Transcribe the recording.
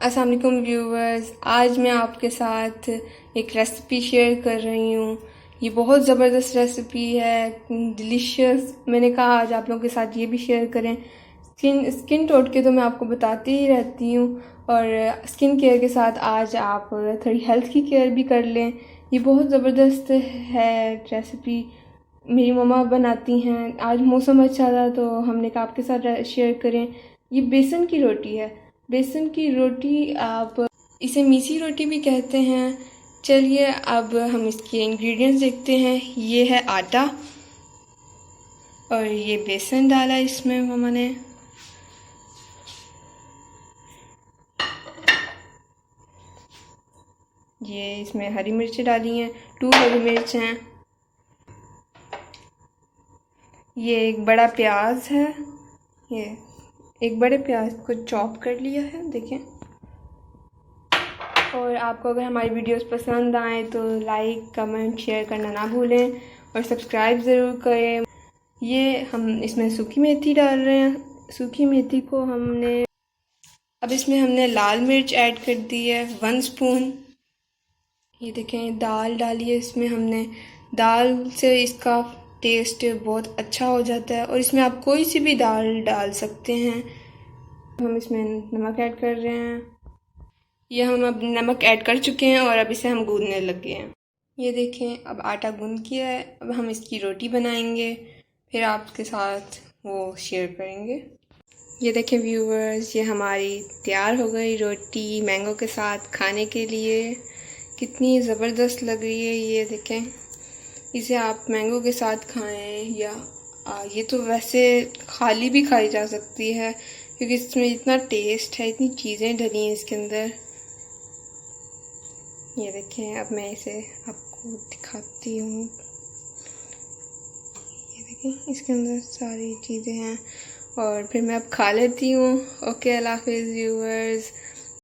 अस्सलाम वालेकुम व्यूवर्स, आज मैं आपके साथ एक रेसिपी शेयर कर रही हूँ। ये बहुत ज़बरदस्त रेसिपी है, डिलीशियस। मैंने कहा आज आप लोगों के साथ ये भी शेयर करें। स्किन टोट के तो मैं आपको बताती ही रहती हूँ, और स्किन केयर के साथ आज आप थोड़ी हेल्थ की केयर भी कर लें। ये बहुत ज़बरदस्त है रेसिपी, मेरी मम्मा बनाती हैं। आज मौसम अच्छा था तो हमने कहा आपके साथ शेयर करें। ये बेसन की रोटी है। बेसन की रोटी, आप इसे मीसी रोटी भी कहते हैं। चलिए अब हम इसके इंग्रेडिएंट्स देखते हैं। ये है आटा और ये बेसन डाला इसमें मम्मा ने। ये इसमें हरी मिर्च डाली हैं, 2 हरी मिर्च हैं। ये एक बड़ा प्याज है, ये एक बड़े प्याज को चॉप कर लिया है, देखें। और आपको अगर हमारी वीडियोस पसंद आए तो लाइक कमेंट शेयर करना ना भूलें और सब्सक्राइब ज़रूर करें। ये हम इसमें सूखी मेथी डाल रहे हैं। सूखी मेथी को अब इसमें हमने लाल मिर्च ऐड कर दी है, 1 स्पून। ये देखें, दाल डाली है इसमें हमने। दाल से इसका टेस्ट बहुत अच्छा हो जाता है, और इसमें आप कोई सी भी दाल डाल सकते हैं। हम इसमें नमक ऐड कर रहे हैं। ये हम अब नमक ऐड कर चुके हैं और अब इसे हम गूंदने लगे हैं। ये देखें, अब आटा गूंद किया है। अब हम इसकी रोटी बनाएंगे, फिर आपके साथ वो शेयर करेंगे। ये देखें व्यूवर्स, ये हमारी तैयार हो गई रोटी मैंगो के साथ खाने के लिए। कितनी ज़बरदस्त लग रही है, ये देखें। इसे आप मैंगो के साथ खाएं, या ये तो वैसे खाली भी खाई जा सकती है, क्योंकि इसमें इतना टेस्ट है, इतनी चीज़ें डली हैं इसके अंदर। ये देखें, अब मैं इसे आपको दिखाती हूँ। ये देखें, इसके अंदर सारी चीज़ें हैं, और फिर मैं अब खा लेती हूँ। ओके, अल्लाह हाफिज़ व्यूअर्स।